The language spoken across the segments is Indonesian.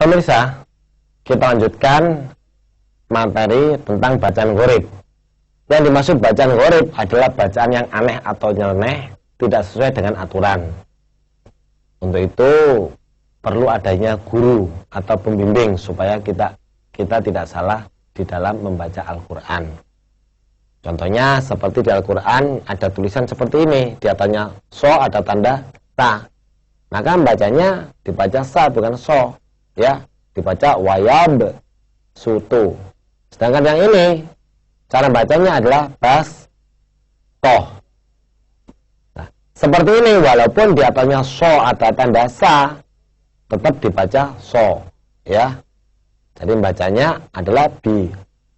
Pemirsa, kita lanjutkan materi tentang bacaan gharib. Yang dimaksud bacaan gharib adalah bacaan yang aneh atau nyeleneh, tidak sesuai dengan aturan. Untuk itu perlu adanya guru atau pembimbing supaya kita tidak salah di dalam membaca Al-Quran. Contohnya seperti di Al-Quran ada tulisan seperti ini, di atasnya so ada tanda ta. Maka bacanya dibaca sa bukan so, ya, dibaca wayab sutu. Sedangkan yang ini cara bacanya adalah bas toh. Nah, seperti ini walaupun di atasnya so ada tanda sa, tetap dibaca so, ya. Jadi bacanya adalah bi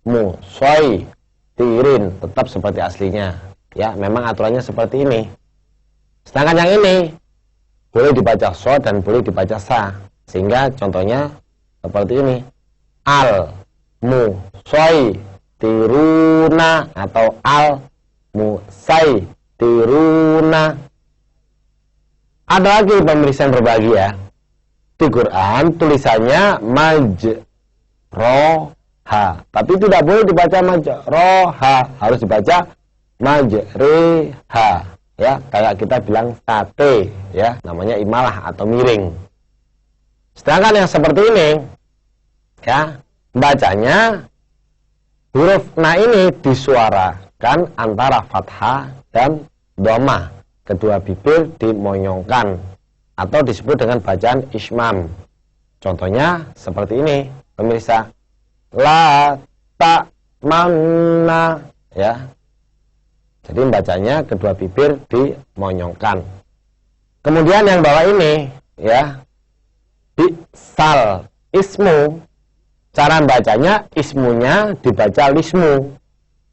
mu soi tirin, tetap seperti aslinya, ya. Memang aturannya seperti ini. Sedangkan yang ini boleh dibaca so dan boleh dibaca sa, sehingga contohnya seperti ini, al mu soi tiruna atau al musai tiruna. Ada lagi pemirsa yang berbahagia, di Quran tulisannya majroha, tapi tidak boleh dibaca majroha, harus dibaca majreha, ya, kayak kita bilang sate, ya, namanya imalah atau miring. Sedangkan yang seperti ini, ya, bacanya huruf na ini disuarakan antara fathah dan dhamma, kedua bibir dimonyongkan atau disebut dengan bacaan ismam. Contohnya seperti ini, pemirsa, la ta manna, ya. Jadi bacanya kedua bibir dimonyongkan. Kemudian yang bawah ini, ya, bisal ismu, cara bacanya ismunya dibaca lismu,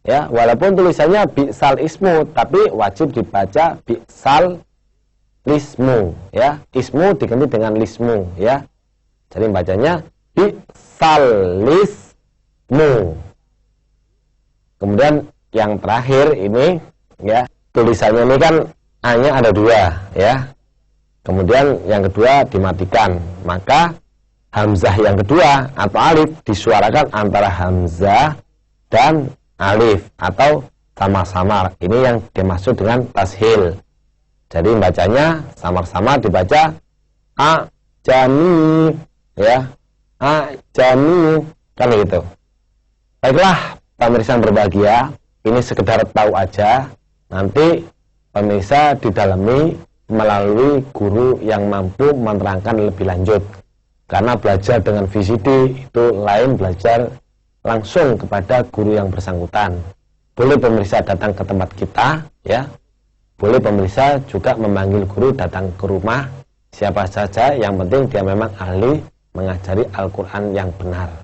ya, walaupun tulisannya bisal ismu, tapi wajib dibaca bisal lismu, ya, ismu diganti dengan lismu, ya. Jadi bacanya bisal lismu. Kemudian yang terakhir ini, ya, tulisannya ini kan A-nya ada dua, ya. Kemudian yang kedua dimatikan, maka hamzah yang kedua atau alif disuarakan antara hamzah dan alif atau samar-samar. Ini yang dimaksud dengan tashil. Jadi bacanya samar-samar dibaca a jami, ya, a jami, kan gitu. Baiklah pemirsa yang berbahagia, ini sekedar tahu aja. Nanti pemirsa didalami melalui guru yang mampu menerangkan lebih lanjut. Karena belajar dengan VCD itu lain belajar langsung kepada guru yang bersangkutan. Boleh pemirsa datang ke tempat kita, ya. Boleh pemirsa juga memanggil guru datang ke rumah, siapa saja, yang penting dia memang ahli mengajari Al-Quran yang benar.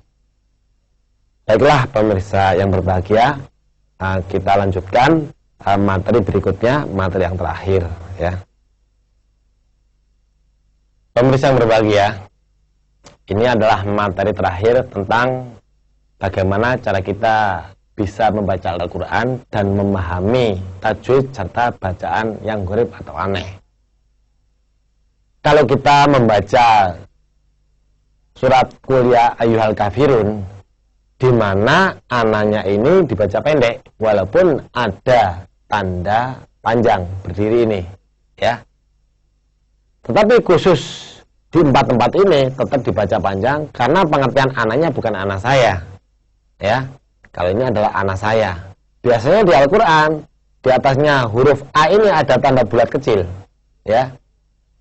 Baiklah pemirsa yang berbahagia, kita lanjutkan materi berikutnya, materi yang terakhir, ya. Pemirsa yang berbahagia, ini adalah materi terakhir tentang bagaimana cara kita bisa membaca Al-Quran dan memahami tajwid serta bacaan yang gharib atau aneh. Kalau kita membaca surat Qul ya ayyuhal kafirun, di mana ananya ini dibaca pendek, walaupun ada tanda panjang berdiri ini, ya. Tetapi khusus di 4 tempat ini tetap dibaca panjang karena pengertian ananya bukan ana saya, ya. Kalau ini adalah ana saya. Biasanya di Al-Quran di atasnya huruf A ini ada tanda bulat kecil, ya.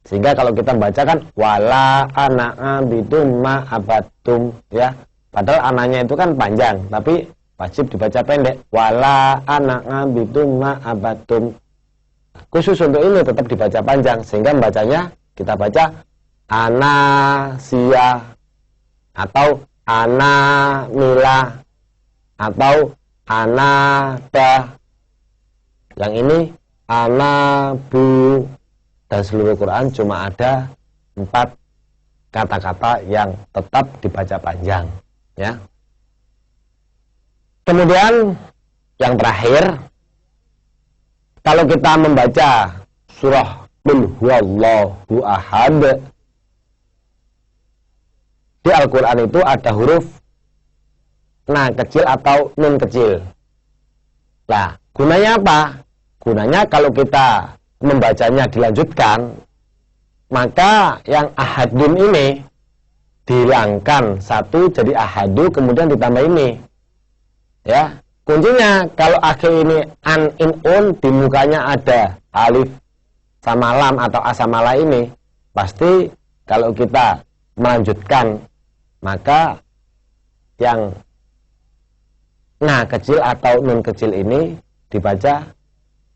Sehingga kalau kita membacakan wala ana abidum ma abatum, ya. Padahal ananya itu kan panjang, tapi wajib dibaca pendek. Wala ana abidum ma abatum. Khusus untuk ini tetap dibaca panjang, sehingga bacanya kita baca anasia atau anamila atau anada. Yang ini anabu. Dan seluruh Quran cuma ada 4 kata-kata yang tetap dibaca panjang, ya. Kemudian yang terakhir, kalau kita membaca surah Qul huwallahu ahad, Di Al-Quran itu ada huruf na kecil atau nun kecil. Nah, gunanya apa? Gunanya kalau kita membacanya dilanjutkan, maka yang ahadun ini dihilangkan satu jadi ahadu, kemudian ditambah ini. Ya, kuncinya kalau akhir ini an in un, di mukanya ada alif sama lam atau a sama la ini, pasti kalau kita melanjutkan, maka yang na kecil atau nun kecil ini dibaca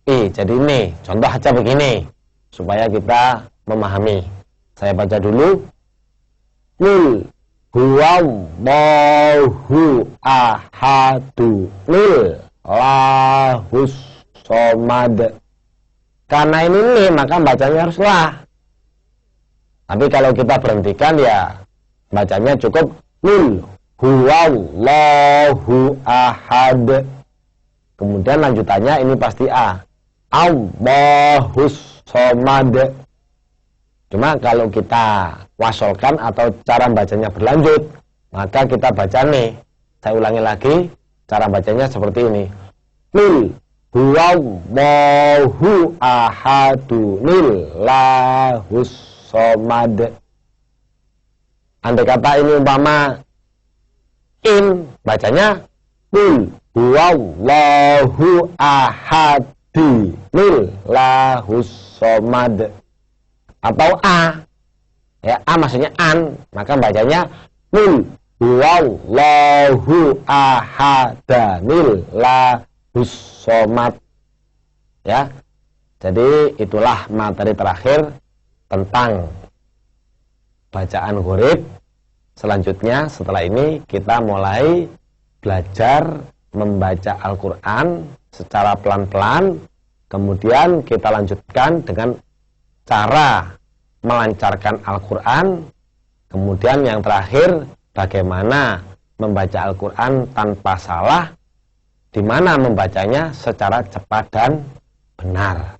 i, jadi ini. Contoh aja begini supaya kita memahami. Saya baca dulu. Qul huwallahu ahadu lil lahus somad. Karena ini nih, maka bacanya harus lah. Tapi kalau kita berhentikan, ya bacanya cukup qul huwallahu ahad. Kemudian lanjutannya ini pasti a. Allahus somad. Cuma kalau kita wasolkan atau cara bacanya berlanjut, maka kita baca nih. Saya ulangi lagi, cara bacanya seperti ini. Qul huwallahu ahadu lillahus somad. Andai kata ini umpama in, bacanya qul huwallahu ahadi lillahus somad. Atau a, ya a maksudnya an, maka bacanya qul huwallahu ahadanil lahus somad. Ya, jadi itulah materi terakhir tentang bacaan gharib. Selanjutnya setelah ini kita mulai belajar membaca Al-Quran secara pelan-pelan. Kemudian kita lanjutkan dengan cara melancarkan Al-Quran. Kemudian yang terakhir, bagaimana membaca Al-Quran tanpa salah, di mana membacanya secara cepat dan benar.